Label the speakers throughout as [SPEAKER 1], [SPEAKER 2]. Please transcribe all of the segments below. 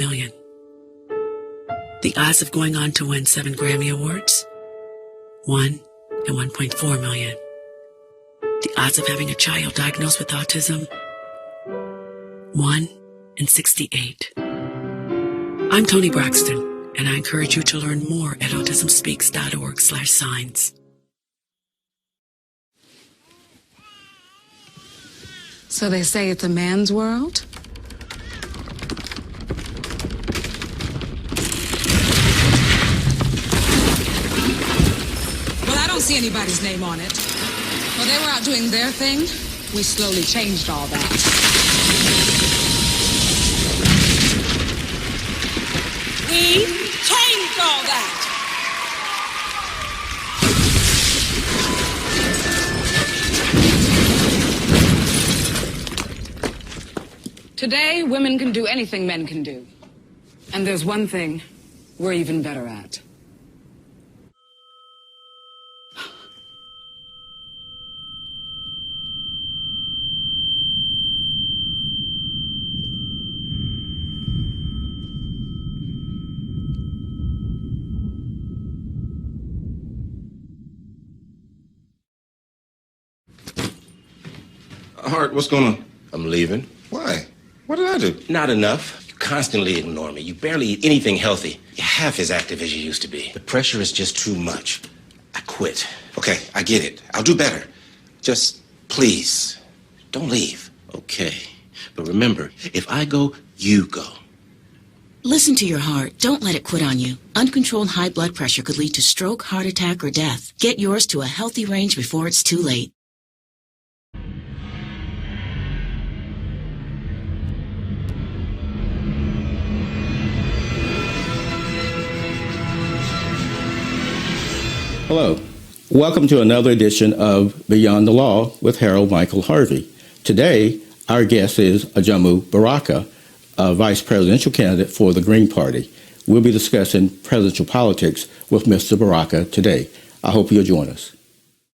[SPEAKER 1] million. The odds of going on to win 7 Grammy Awards? 1 in 1.4 million. The odds of having a child diagnosed with autism? 1 in 68. I'm Toni Braxton, and I encourage you to learn more at autismspeaks.org/signs.
[SPEAKER 2] So they say it's a man's world? Well, I don't see anybody's name on it. While they were out doing their thing, we slowly changed all that. We changed all that. Today, women can do anything men can do. And there's one thing we're even better at.
[SPEAKER 3] Hart, what's going on?
[SPEAKER 4] I'm leaving.
[SPEAKER 3] Why? What did I do?
[SPEAKER 4] Not enough. You constantly ignore me. You barely eat anything healthy. You're half as active as you used to be. The pressure is just too much. I quit.
[SPEAKER 3] Okay, I get it. I'll do better. Just, please, don't leave.
[SPEAKER 4] Okay. But remember, if I go, you go.
[SPEAKER 5] Listen to your heart. Don't let it quit on you. Uncontrolled high blood pressure could lead to stroke, heart attack, or death. Get yours to a healthy range before it's too late.
[SPEAKER 6] Hello. Welcome to another edition of Beyond the Law with Harold Michael Harvey. Today, our guest is Ajamu Baraka, a vice presidential candidate for the Green Party. We'll be discussing presidential politics with Mr. Baraka today. I hope you'll join us.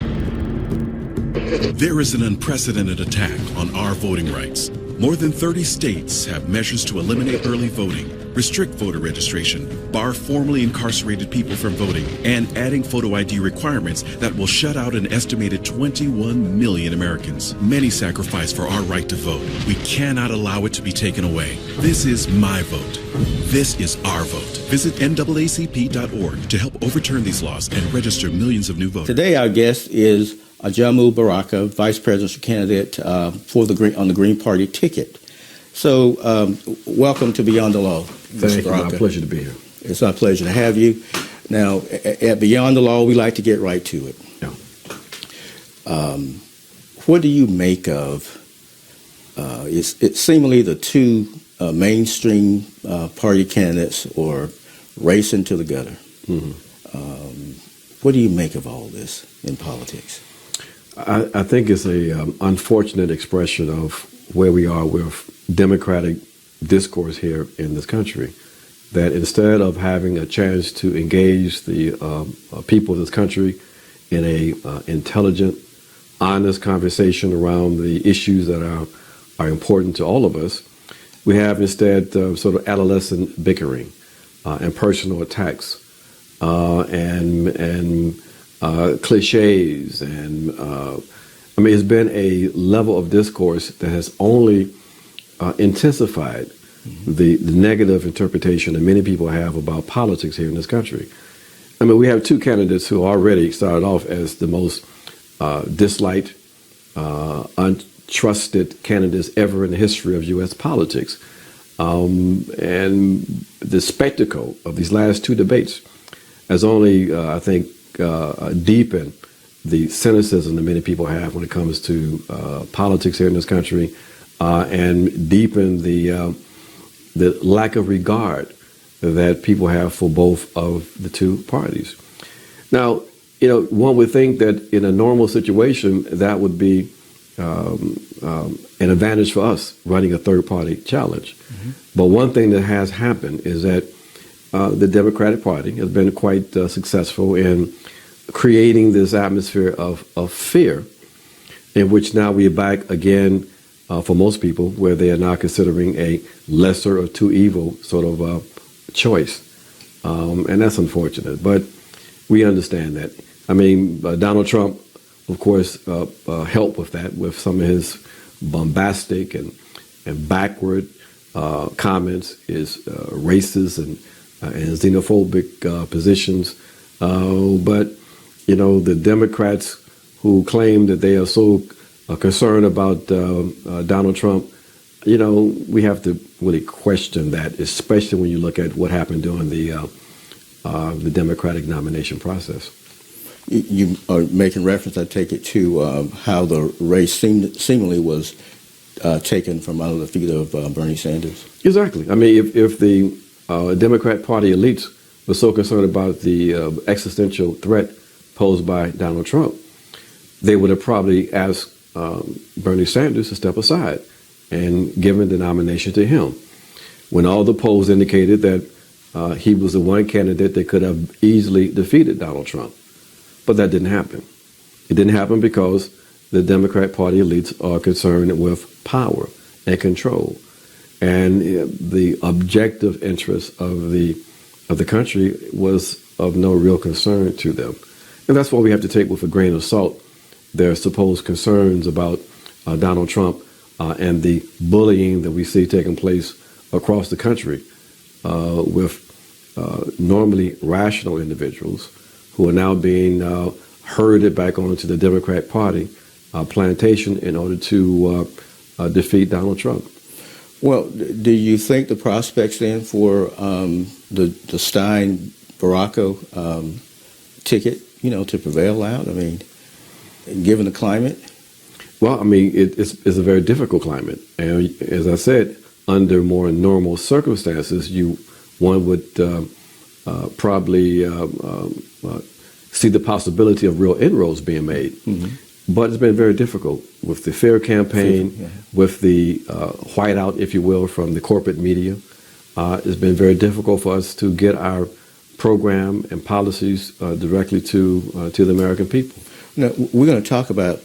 [SPEAKER 7] There is an unprecedented attack on our voting rights. More than 30 states have measures to eliminate early voting, restrict voter registration, bar formerly incarcerated people from voting, and adding photo ID requirements that will shut out an estimated 21 million Americans. Many sacrifice for our right to vote. We cannot allow it to be taken away. This is my vote. This is our vote. Visit NAACP.org to help overturn these laws and register millions of new voters.
[SPEAKER 6] Today, our guest is Ajamu Baraka, vice presidential candidate on the Green Party ticket. So, welcome to Beyond the Law.
[SPEAKER 8] Thank you. My pleasure to be here.
[SPEAKER 6] It's our pleasure to have you. Now, at Beyond the Law, we like to get right to it.
[SPEAKER 8] Yeah.
[SPEAKER 6] What do you make of it's seemingly the two mainstream party candidates are racing to the gutter?
[SPEAKER 8] Mm-hmm.
[SPEAKER 6] What do you make of all this in politics?
[SPEAKER 8] I think it's a unfortunate expression of where we are with democratic discourse here in this country, that instead of having a chance to engage the people of this country in a intelligent, honest conversation around the issues that are important to all of us, we have instead sort of adolescent bickering and personal attacks and cliches, and it's been a level of discourse that has only intensified the negative interpretation that many people have about politics here in this country. We have two candidates who already started off as the most disliked, untrusted candidates ever in the history of U.S. politics. And the spectacle of these last two debates has only, I think, deepened the cynicism that many people have when it comes to politics here in this country, and deepen the lack of regard that people have for both of the two parties. Now, one would think that in a normal situation, that would be an advantage for us running a third-party challenge. Mm-hmm. But one thing that has happened is that the Democratic Party has been quite successful in creating this atmosphere of fear, in which now we are back again for most people, where they are now considering a lesser of two evil sort of choice. And that's unfortunate, but we understand that. I mean, Donald Trump, of course, helped with that, with some of his bombastic and backward comments, his racist and xenophobic positions. But, the Democrats who claim that they are so concerned about Donald Trump, we have to really question that, especially when you look at what happened during the Democratic nomination process.
[SPEAKER 6] You are making reference, I take it, to how the race seemingly was taken from under the feet of Bernie Sanders.
[SPEAKER 8] Exactly. I mean, if the Democrat Party elites were so concerned about the existential threat posed by Donald Trump, they would have probably asked Bernie Sanders to step aside and given the nomination to him, when all the polls indicated that he was the one candidate that could have easily defeated Donald Trump. But that didn't happen. It didn't happen because the Democrat Party elites are concerned with power and control, and the objective interest of the country was of no real concern to them. And that's why we have to take with a grain of salt their supposed concerns about Donald Trump and the bullying that we see taking place across the country with normally rational individuals who are now being herded back onto the Democrat Party plantation in order to defeat Donald Trump.
[SPEAKER 6] Well, do you think the prospects then for the Stein Baraka ticket, to prevail out? I mean, given the climate?
[SPEAKER 8] Well, I mean, it's a very difficult climate. And as I said, under more normal circumstances, one would probably see the possibility of real inroads being made. Mm-hmm. But it's been very difficult with the fear campaign, with the whiteout, if you will, from the corporate media. It's been very difficult for us to get our program and policies directly to the American people.
[SPEAKER 6] Now, we're going to talk about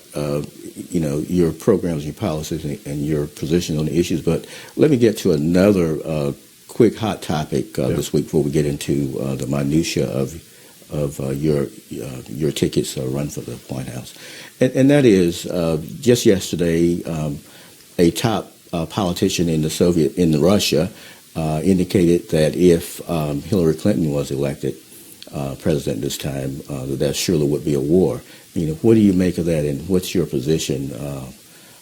[SPEAKER 6] your programs, your policies, and your position on the issues. But let me get to another quick hot topic this week before we get into the minutia of your tickets run for the White House, and that is just yesterday a top politician in Russia indicated that if Hillary Clinton was elected president this time, that surely would be a war. What do you make of that, and what's your position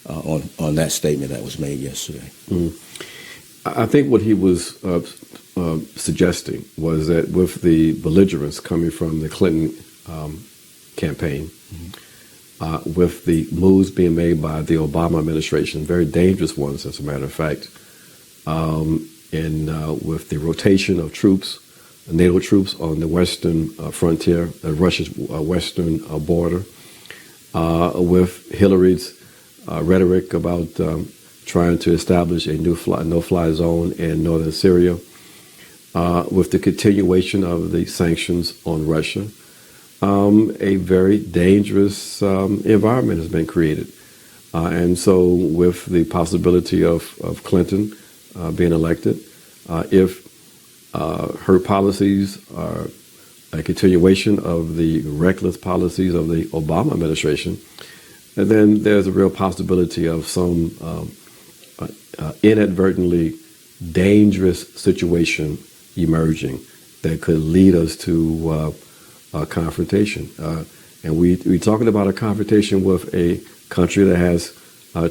[SPEAKER 6] on that statement that was made yesterday?
[SPEAKER 8] I think what he was suggesting was that with the belligerence coming from the Clinton campaign, with the moves being made by the Obama administration, very dangerous ones, as a matter of fact, and with the rotation of troops, NATO troops on the western frontier, Russia's western border, with Hillary's rhetoric about trying to establish a no-fly zone in northern Syria, with the continuation of the sanctions on Russia, a very dangerous environment has been created. And so with the possibility of Clinton being elected, if her policies are a continuation of the reckless policies of the Obama administration, and then there's a real possibility of some inadvertently dangerous situation emerging that could lead us to a confrontation. And we're talking about a confrontation with a country that has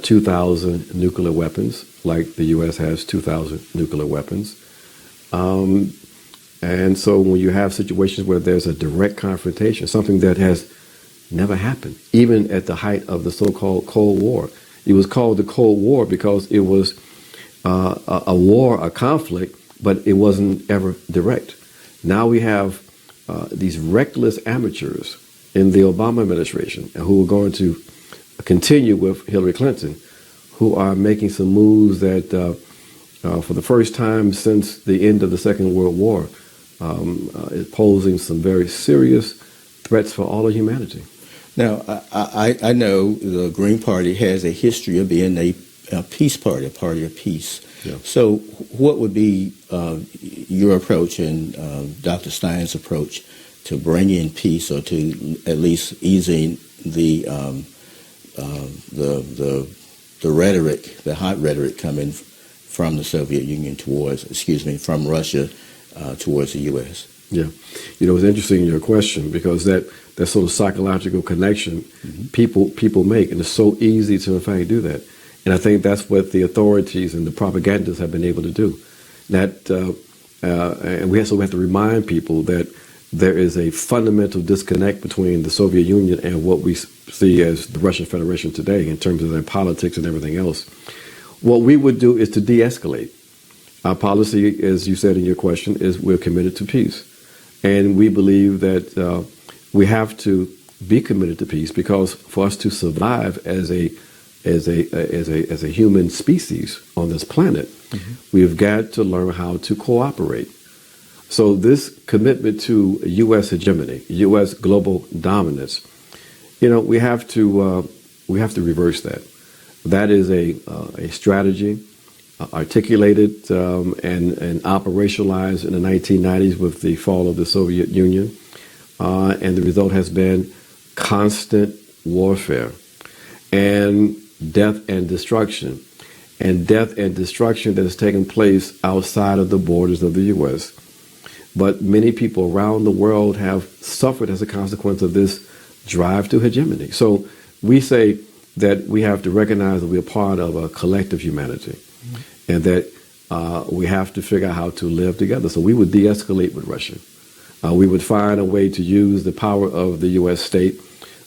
[SPEAKER 8] 2,000 nuclear weapons, like the U.S. has 2,000 nuclear weapons. And so when you have situations where there's a direct confrontation, something that has never happened, even at the height of the so-called Cold War. It was called the Cold War because it was a war, a conflict, but it wasn't ever direct. Now we have these reckless amateurs in the Obama administration who are going to continue with Hillary Clinton, who are making some moves that for the first time since the end of the Second World War is posing some very serious threats for all of humanity.
[SPEAKER 6] Now, I know the Green Party has a history of being a a peace party, a party of peace.
[SPEAKER 8] Yeah.
[SPEAKER 6] So, what would be your approach and Dr. Stein's approach to bringing peace, or to at least easing the rhetoric, the hot rhetoric coming from the Soviet Union from Russia towards the U.S.?
[SPEAKER 8] Yeah. It's interesting your question, because that sort of psychological connection people make, and it's so easy to in fact do that. And I think that's what the authorities and the propagandists have been able to do. And we have to remind people that there is a fundamental disconnect between the Soviet Union and what we see as the Russian Federation today in terms of their politics and everything else. What we would do is to de-escalate. Our policy, as you said in your question, is we're committed to peace. And we believe that we have to be committed to peace, because for us to survive as a human species on this planet, we've got to learn how to cooperate. So this commitment to U.S. hegemony, U.S. global dominance, we have to reverse that. That is a strategy articulated and operationalized in the 1990s with the fall of the Soviet Union, and the result has been constant warfare and death and destruction, that has taken place outside of the borders of the U.S. But many people around the world have suffered as a consequence of this drive to hegemony. So we say that we have to recognize that we're part of a collective humanity, and that we have to figure out how to live together. So we would de-escalate with Russia. We would find a way to use the power of the U.S. state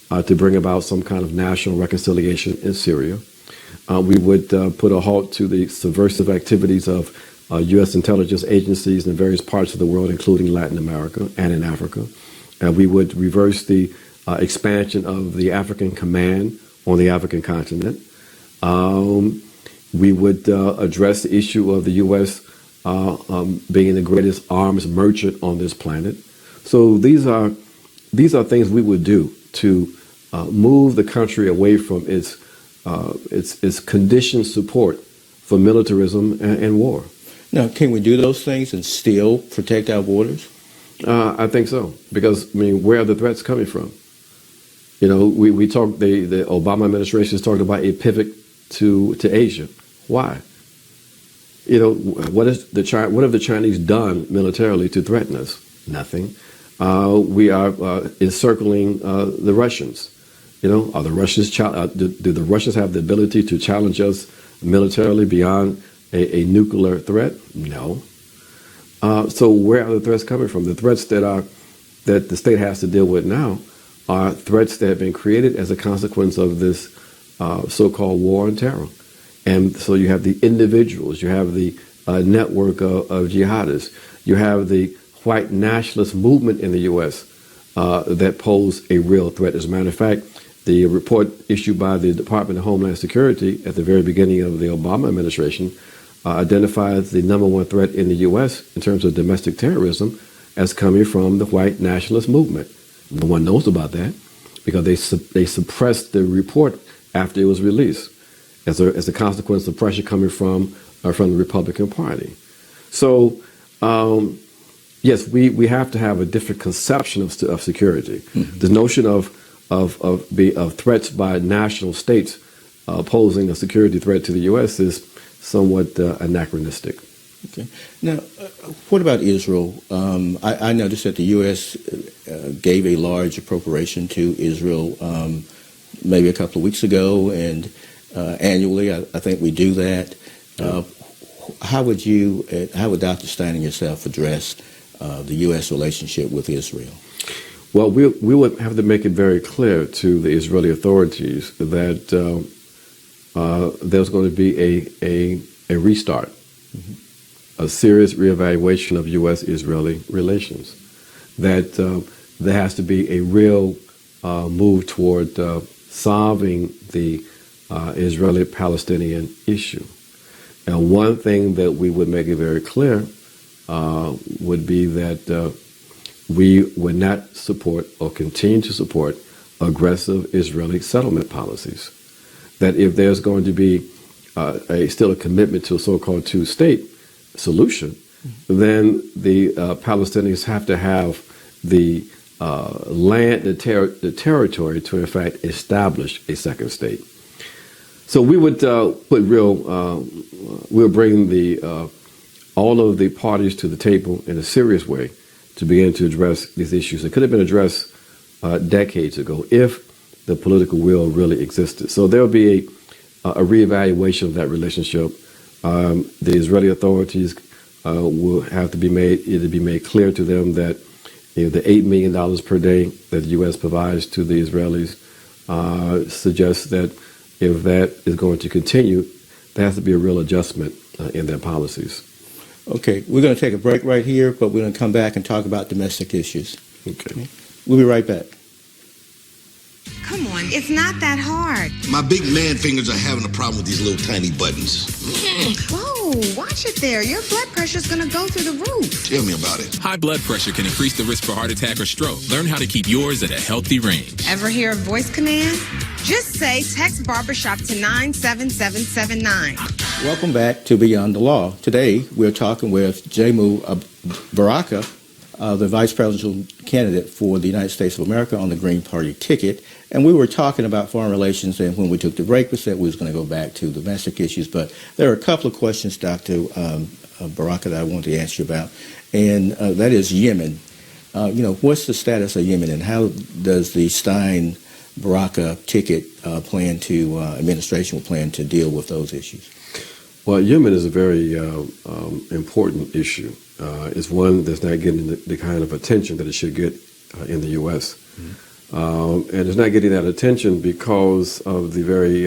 [SPEAKER 8] to bring about some kind of national reconciliation in Syria. We would put a halt to the subversive activities of U.S. intelligence agencies in various parts of the world, including Latin America and in Africa. We would reverse the expansion of the African command on the African continent. We would address the issue of the U.S. Being the greatest arms merchant on this planet. So these are things we would do to move the country away from its conditioned support for militarism and war.
[SPEAKER 6] Now, can we do those things and still protect our borders?
[SPEAKER 8] I think so, because where are the threats coming from? We talked. The Obama administration has talked about a pivot to Asia. Why? What have the Chinese done militarily to threaten us? Nothing. We are encircling the Russians. Are the Russians? Do the Russians have the ability to challenge us militarily beyond a nuclear threat? No. So where are the threats coming from? The threats that the state has to deal with now are threats that have been created as a consequence of this so-called war on terror. And so you have the individuals, you have the network of jihadists, you have the white nationalist movement in the U.S. That pose a real threat. As a matter of fact, the report issued by the Department of Homeland Security at the very beginning of the Obama administration identifies the number one threat in the U.S. in terms of domestic terrorism as coming from the white nationalist movement. No one knows about that because they suppressed the report after it was released as a consequence of pressure coming from the Republican Party. So, yes, we have to have a different conception of security. Mm-hmm. The notion of threats by national states posing a security threat to the U.S. is somewhat anachronistic.
[SPEAKER 6] Okay. Now, what about Israel? I noticed that the U.S. Gave a large appropriation to Israel maybe a couple of weeks ago, and annually, I think we do that. How would Dr. Stein and yourself address the U.S. relationship with Israel?
[SPEAKER 8] Well, we would have to make it very clear to the Israeli authorities that there's going to be a restart, mm-hmm. a serious reevaluation of U.S.-Israeli relations, that there has to be a real move toward solving the Israeli-Palestinian issue. And one thing that we would make it very clear would be that we would not support or continue to support aggressive Israeli settlement policies. That if there's going to be still a commitment to a so-called two-state solution, then the Palestinians have to have the land, the territory to in fact establish a second state. So we would we'll bring all of the parties to the table in a serious way to begin to address these issues. It could have been addressed decades ago if the political will really existed. So there will be a reevaluation of that relationship. The Israeli authorities will have to be made clear to them that the $8 million per day that the U.S. provides to the Israelis suggests that if that is going to continue, there has to be a real adjustment in their policies.
[SPEAKER 6] Okay, we're going to take a break right here, but we're going to come back and talk about domestic issues.
[SPEAKER 8] Okay.
[SPEAKER 6] We'll be right back.
[SPEAKER 9] Come on, it's not that hard.
[SPEAKER 10] My big man fingers are having a problem with these little tiny buttons.
[SPEAKER 9] Whoa, watch it there. Your blood pressure's gonna go through the roof.
[SPEAKER 10] Tell me about it.
[SPEAKER 11] High blood pressure can increase the risk for heart attack or stroke. Learn how to keep yours at a healthy range.
[SPEAKER 9] Ever hear a voice command? Just say text barbershop to 97779.
[SPEAKER 6] Welcome back to Beyond the Law. Today, we're talking with Ajamu Baraka, the vice presidential candidate for the United States of America on the Green Party ticket. And we were talking about foreign relations, and when we took the break, we said we was going to go back to domestic issues. But there are a couple of questions, Dr. Baraka, that I want to ask you about, and that is Yemen. What's the status of Yemen, and how does the Stein-Baraka ticket administration plan to deal with those issues?
[SPEAKER 8] Well, Yemen is a very important issue. It's one that's not getting the kind of attention that it should get in the U.S. Mm-hmm. And it's not getting that attention because of the very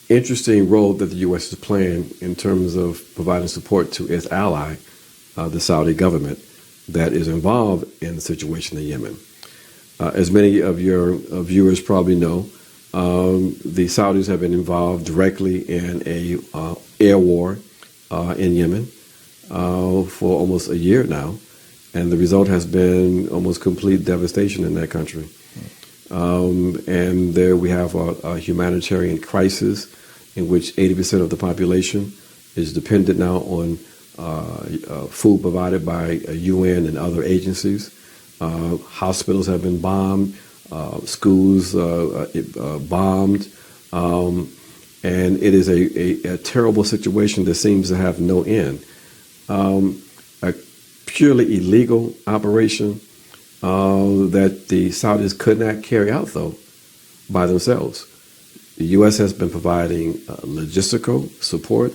[SPEAKER 8] interesting role that the U.S. is playing in terms of providing support to its ally, the Saudi government, that is involved in the situation in Yemen. As many of your viewers probably know, the Saudis have been involved directly in a air war in Yemen for almost a year now, and the result has been almost complete devastation in that country. And there we have a humanitarian crisis in which 80% of the population is dependent now on food provided by UN and other agencies. Hospitals have been bombed, schools bombed, and it is a terrible situation that seems to have no end. A purely illegal operation that the Saudis could not carry out, though, by themselves. The U.S. has been providing logistical support.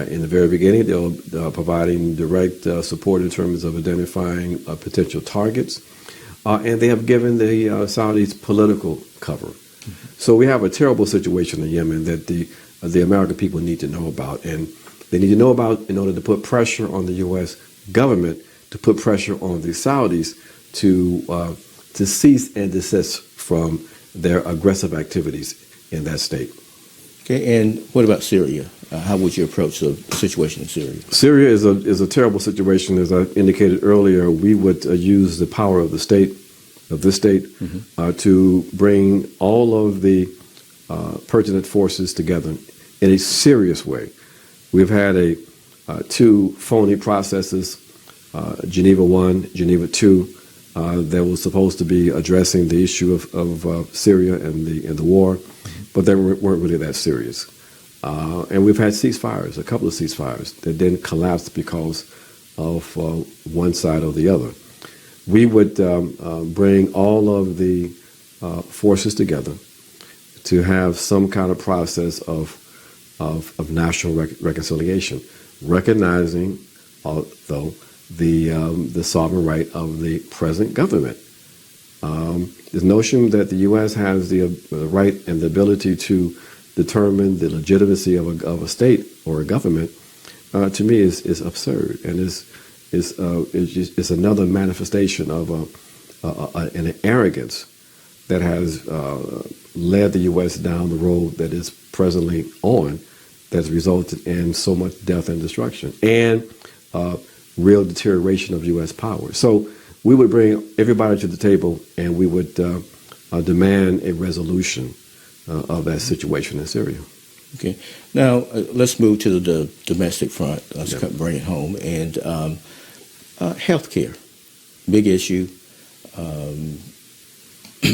[SPEAKER 8] In the very beginning, they were providing direct support in terms of identifying potential targets. And they have given the Saudis political cover. Mm-hmm. So we have a terrible situation in Yemen that the American people need to know about. And they need to know about in order to put pressure on the U.S. government, to put pressure on the Saudis to cease and desist from their aggressive activities in that state.
[SPEAKER 6] Okay, and what about Syria? How would you approach the situation in Syria?
[SPEAKER 8] Syria is a terrible situation. As I indicated earlier, we would use the power of this state, mm-hmm. To bring all of the pertinent forces together in a serious way. We've had two phony processes, Geneva I, Geneva II, that was supposed to be addressing the issue of Syria and the war, but they weren't really that serious. And we've had ceasefires, a couple of ceasefires that then collapsed because of one side or the other. We would bring all of the forces together to have some kind of process of national reconciliation, recognizing, though, the sovereign right of the present government. This notion that the U.S. has the right and the ability to determine the legitimacy of a state or a government, to me, is absurd, and is another manifestation of an arrogance that has led the U.S. down the road that is presently on, that's resulted in so much death and destruction and real deterioration of U.S. power. So we would bring everybody to the table, and we would demand a resolution of that situation in Syria.
[SPEAKER 6] Okay. Now, let's move to the domestic front. Let's bring it home. And health care, big issue.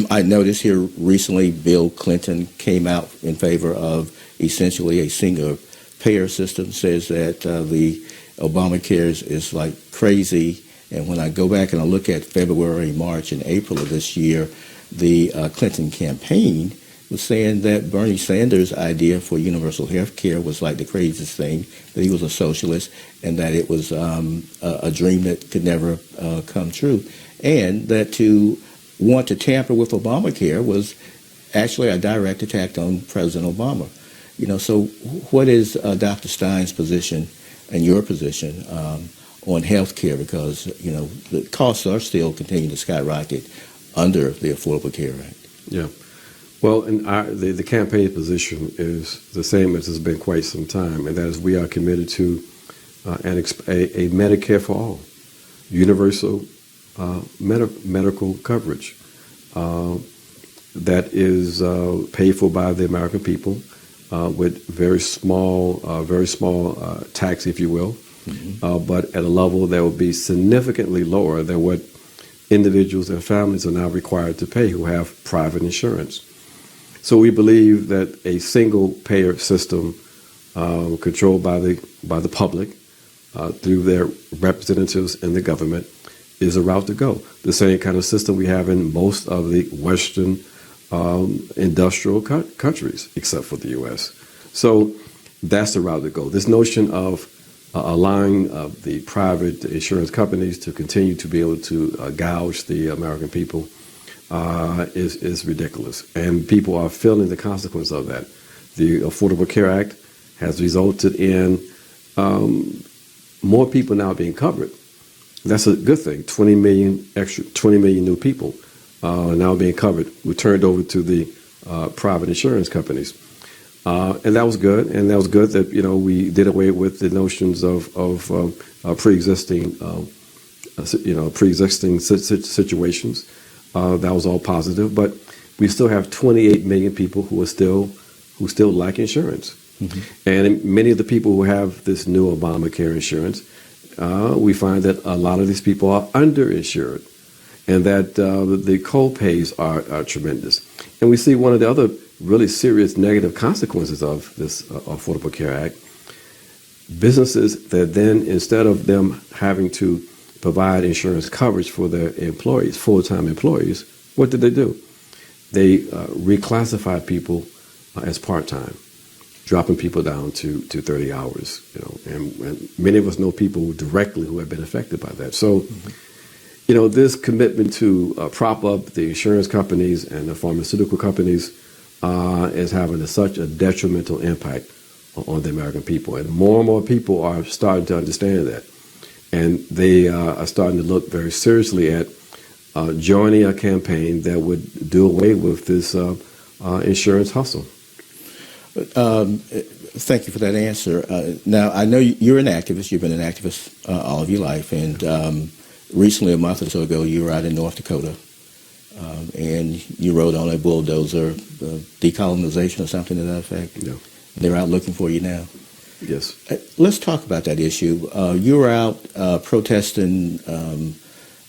[SPEAKER 6] I noticed here recently Bill Clinton came out in favor of essentially a single payer system, says that the Obamacare is like crazy. And when I go back and I look at February, March, and April of this year, the Clinton campaign was saying that Bernie Sanders' idea for universal health care was like the craziest thing, that he was a socialist, and that it was a dream that could never come true. And that to want to tamper with Obamacare was actually a direct attack on President Obama. So what is Dr. Stein's position and your position on health care? Because, the costs are still continuing to skyrocket under the Affordable Care Act.
[SPEAKER 8] Yeah. Well, the campaign position is the same as it's been quite some time, and that is we are committed to a Medicare for all, universal medical coverage that is paid for by the American people with very small tax, if you will, but at a level that will be significantly lower than what individuals and families are now required to pay who have private insurance. So we believe that a single payer system controlled by the public through their representatives in the government is a route to go. The same kind of system we have in most of the Western industrial countries, except for the U.S. So that's the route to go. This notion of allowing the private insurance companies to continue to be able to gouge the American people is ridiculous. And people are feeling the consequence of that. The Affordable Care Act has resulted in more people now being covered. That's a good thing. 20 million new people now being covered were turned over to the private insurance companies. And that was good. And that was good that, we did away with the notions of pre-existing situations. That was all positive. But we still have 28 million people who still lack insurance. Mm-hmm. And many of the people who have this new Obamacare insurance, we find that a lot of these people are underinsured, and that the co-pays are tremendous. And we see one of the other really serious negative consequences of this Affordable Care Act. Businesses that then, instead of them having to provide insurance coverage for their employees, full-time employees, what did they do? They reclassified people as part-time, dropping people down to 30 hours. And many of us know people directly who have been affected by that. So, this commitment to prop up the insurance companies and the pharmaceutical companies is having such a detrimental impact on the American people. And more people are starting to understand that. And they are starting to look very seriously at joining a campaign that would do away with this insurance hustle.
[SPEAKER 6] Thank you for that answer. Now, I know you're an activist. You've been an activist all of your life. And recently, a month or so ago, you were out in North Dakota. And you rode on a bulldozer, decolonization or something to that effect.
[SPEAKER 8] Yeah.
[SPEAKER 6] They're out looking for you now.
[SPEAKER 8] Yes.
[SPEAKER 6] Let's talk about that issue. You were out protesting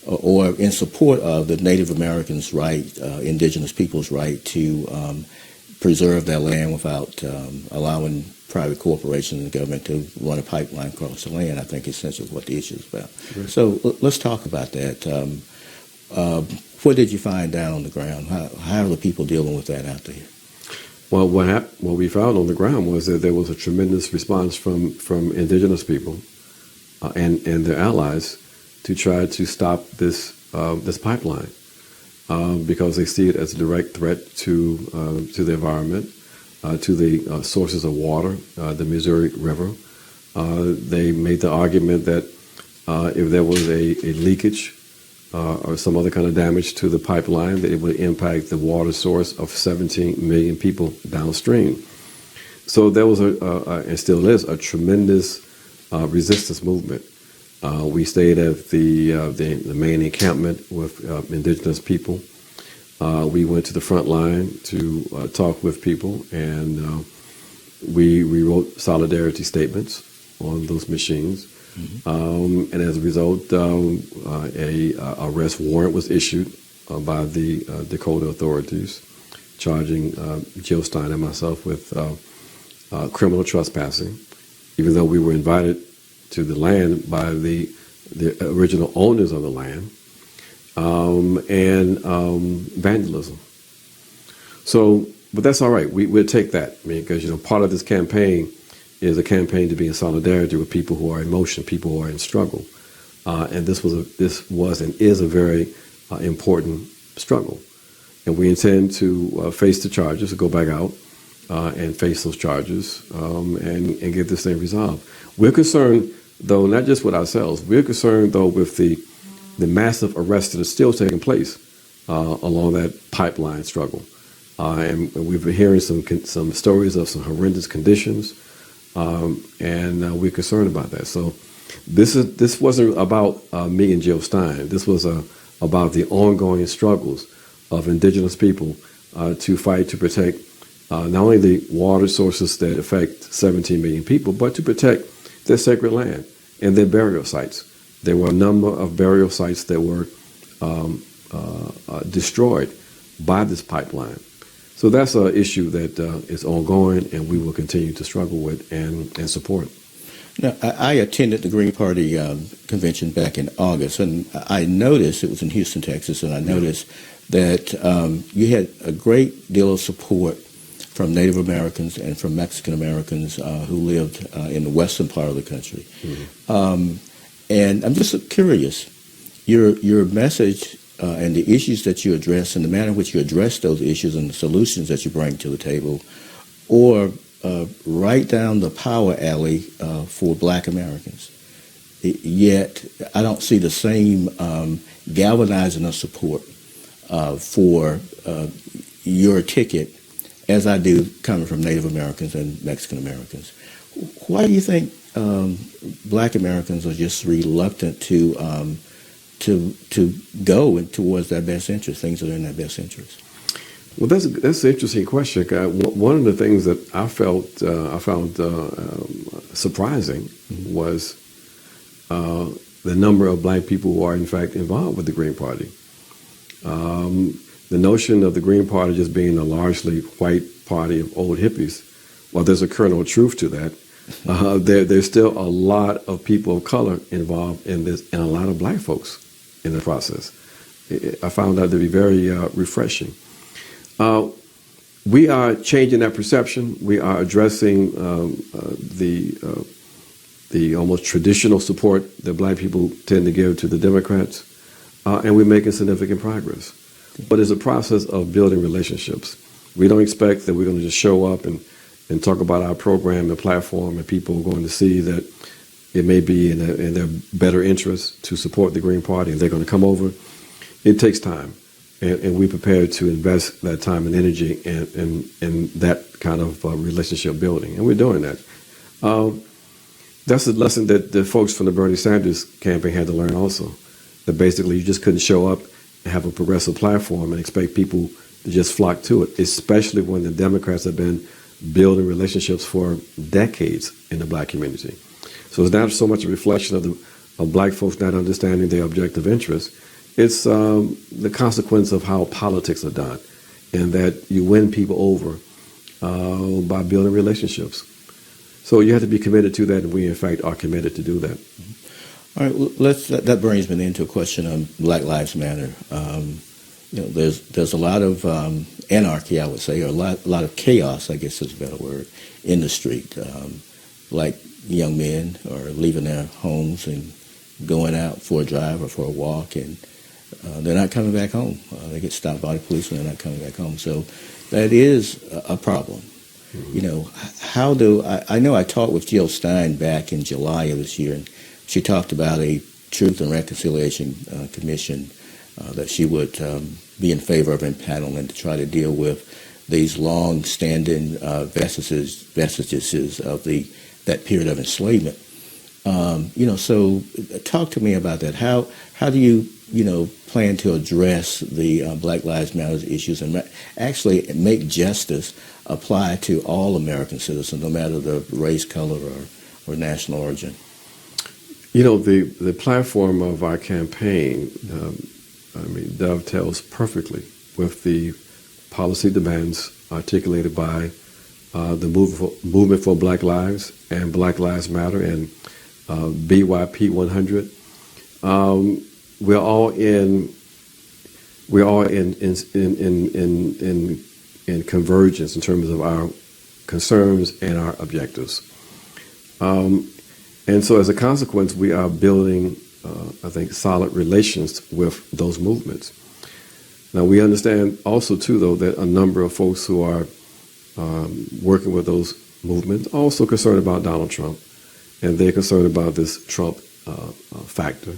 [SPEAKER 6] or in support of the Native Americans' right, indigenous people's right to preserve their land without allowing private corporations and government to run a pipeline across the land. I think essentially what the issue is about. Right. So let's talk about that. What did you find down on the ground? How are the people dealing with that out there?
[SPEAKER 8] Well, what we found on the ground was that there was a tremendous response from indigenous people and their allies to try to stop this pipeline because they see it as a direct threat to the environment, to the sources of water, the Missouri River. They made the argument that if there was a leakage or some other kind of damage to the pipeline, that it would impact the water source of 17 million people downstream. So there was and still is, a tremendous resistance movement. We stayed at the main encampment with indigenous people. We went to the front line to talk with people, and We wrote solidarity statements on those machines. And as a result, a arrest warrant was issued by the Dakota authorities, charging Jill Stein and myself with criminal trespassing, even though we were invited to the land by the original owners of the land, and vandalism. So, but that's all right. We'll take that. I mean, because part of this campaign is a campaign to be in solidarity with people who are in motion, people who are in struggle, and this was and is a very important struggle, and we intend to face the charges, to go back out and face those charges, and get this thing resolved. We're concerned, though, not just with ourselves. We're concerned, though, with the massive arrests that are still taking place along that pipeline struggle, and we've been hearing some stories of some horrendous conditions. And we're concerned about that. So this wasn't about me and Jill Stein. This was about the ongoing struggles of indigenous people to fight to protect not only the water sources that affect 17 million people, but to protect their sacred land and their burial sites. There were a number of burial sites that were destroyed by this pipeline. So that's an issue that is ongoing, and we will continue to struggle with and support.
[SPEAKER 6] Now, I attended the Green Party convention back in August, and I noticed, it was in Houston, Texas, and I noticed that you had a great deal of support from Native Americans and from Mexican Americans who lived in the western part of the country. And I'm just curious, your message and the issues that you address and the manner in which you address those issues and the solutions that you bring to the table, or right down the power alley for Black Americans. Yet I don't see the same galvanizing of support for your ticket as I do coming from Native Americans and Mexican Americans. Why do you think Black Americans are just reluctant to go towards their best interest, things that are in their best interest?
[SPEAKER 8] Well, that's an interesting question. One of the things that I found surprising was the number of Black people who are in fact involved with the Green Party. The notion of the Green Party just being a largely white party of old hippies, well, there's a kernel of truth to that. There's still a lot of people of color involved in this, and a lot of Black folks in the process. I found that to be very refreshing. We are changing that perception. We are addressing the almost traditional support that Black people tend to give to the Democrats, and we're making significant progress. But it's a process of building relationships. We don't expect that we're going to just show up and talk about our program and platform, and people are going to see that it may be in their better interest to support the Green Party, and they're going to come over. It takes time, and we're prepared to invest that time and energy in that kind of relationship building, and we're doing that. That's a lesson that the folks from the Bernie Sanders campaign had to learn also, that basically you just couldn't show up and have a progressive platform and expect people to just flock to it, especially when the Democrats have been building relationships for decades in the Black community. So it's not so much a reflection of Black folks not understanding their objective interests. It's the consequence of how politics are done, and that you win people over by building relationships. So you have to be committed to that, and we, in fact, are committed to do that.
[SPEAKER 6] All right, well, that brings me into a question on Black Lives Matter. There's a lot of anarchy, I would say, or a lot of chaos, I guess is a better word, in the street. Like young men are leaving their homes and going out for a drive or for a walk, and they're not coming back home. They get stopped by the police and they're not coming back home. So that is a problem. Mm-hmm. I know I talked with Jill Stein back in July of this year, and she talked about a Truth and Reconciliation Commission that she would be in favor of impaneling to try to deal with these long-standing vestiges of that period of enslavement. So talk to me about that. How do you plan to address the Black Lives Matter issues and actually make justice apply to all American citizens, no matter the race, color, or national origin?
[SPEAKER 8] You know, the platform of our campaign, dovetails perfectly with the policy demands articulated by the Movement for Black Lives and Black Lives Matter and BYP 100. We're all in convergence in terms of our concerns and our objectives. And so as a consequence, we are building, I think, solid relations with those movements. Now, we understand also, too, though, that a number of folks who are working with those movements are also concerned about Donald Trump, and they're concerned about this Trump factor.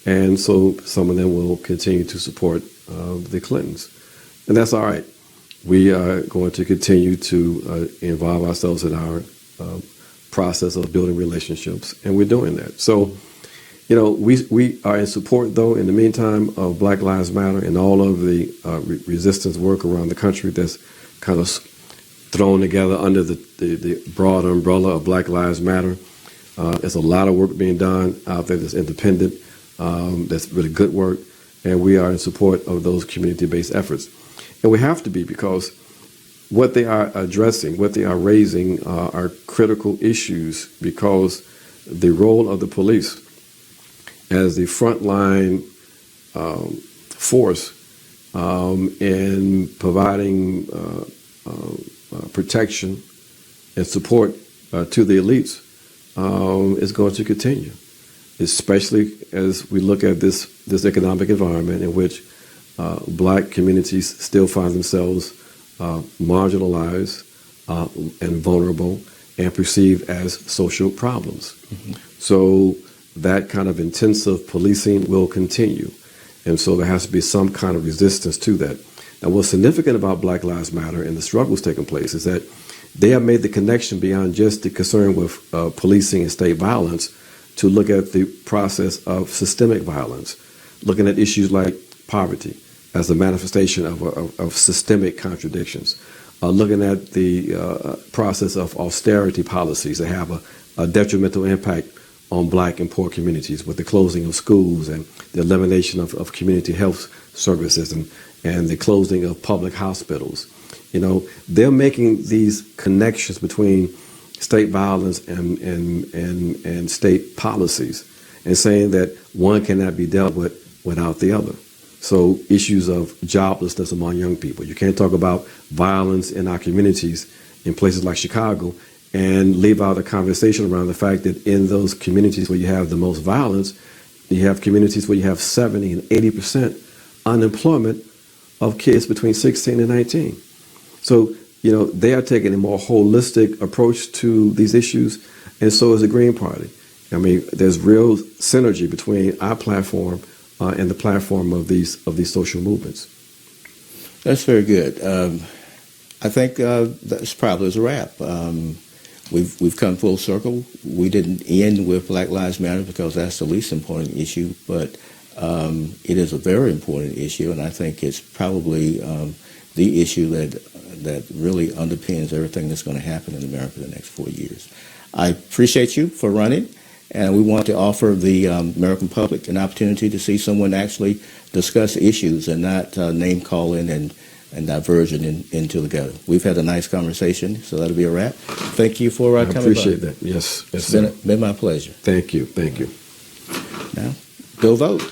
[SPEAKER 8] And so some of them will continue to support the Clintons. And that's all right. We are going to continue to involve ourselves in our process of building relationships, and we're doing that. So, you know, we are in support, though, in the meantime, of Black Lives Matter and all of the resistance work around the country that's kind of thrown together under the broad umbrella of Black Lives Matter. There's a lot of work being done out there that's independent, that's really good work, and we are in support of those community-based efforts. And we have to be, because what they are addressing, what they are raising are critical issues, because the role of the police as the frontline force in providing protection and support to the elites is going to continue, especially as we look at this economic environment in which black communities still find themselves marginalized and vulnerable and perceived as social problems. Mm-hmm. So that kind of intensive policing will continue. And so there has to be some kind of resistance to that. Now, what's significant about Black Lives Matter and the struggles taking place is that they have made the connection beyond just the concern with policing and state violence to look at the process of systemic violence, looking at issues like poverty as a manifestation of systemic contradictions, looking at the process of austerity policies that have a detrimental impact on black and poor communities, with the closing of schools and the elimination of community health services and the closing of public hospitals. You know, they're making these connections between state violence and state policies and saying that one cannot be dealt with without the other. So issues of joblessness among young people. You can't talk about violence in our communities in places like Chicago and leave out a conversation around the fact that in those communities where you have the most violence, you have communities where you have 70 and 80% unemployment of kids between 16 and 19. So, you know, they are taking a more holistic approach to these issues, and so is the Green Party. I mean, there's real synergy between our platform and the platform of these social movements.
[SPEAKER 6] That's very good. I think that's probably a wrap. We've come full circle. We didn't end with Black Lives Matter because that's the least important issue, but it is a very important issue, and I think it's probably the issue that really underpins everything that's going to happen in America the next 4 years. I appreciate you for running, and we want to offer the American public an opportunity to see someone actually discuss issues and not name calling and diversion into the gutter. We've had a nice conversation, so that'll be a wrap. Thank you for coming by.
[SPEAKER 8] I appreciate that. Yes.
[SPEAKER 6] It's been my pleasure.
[SPEAKER 8] Thank you. Thank you.
[SPEAKER 6] Now, go vote.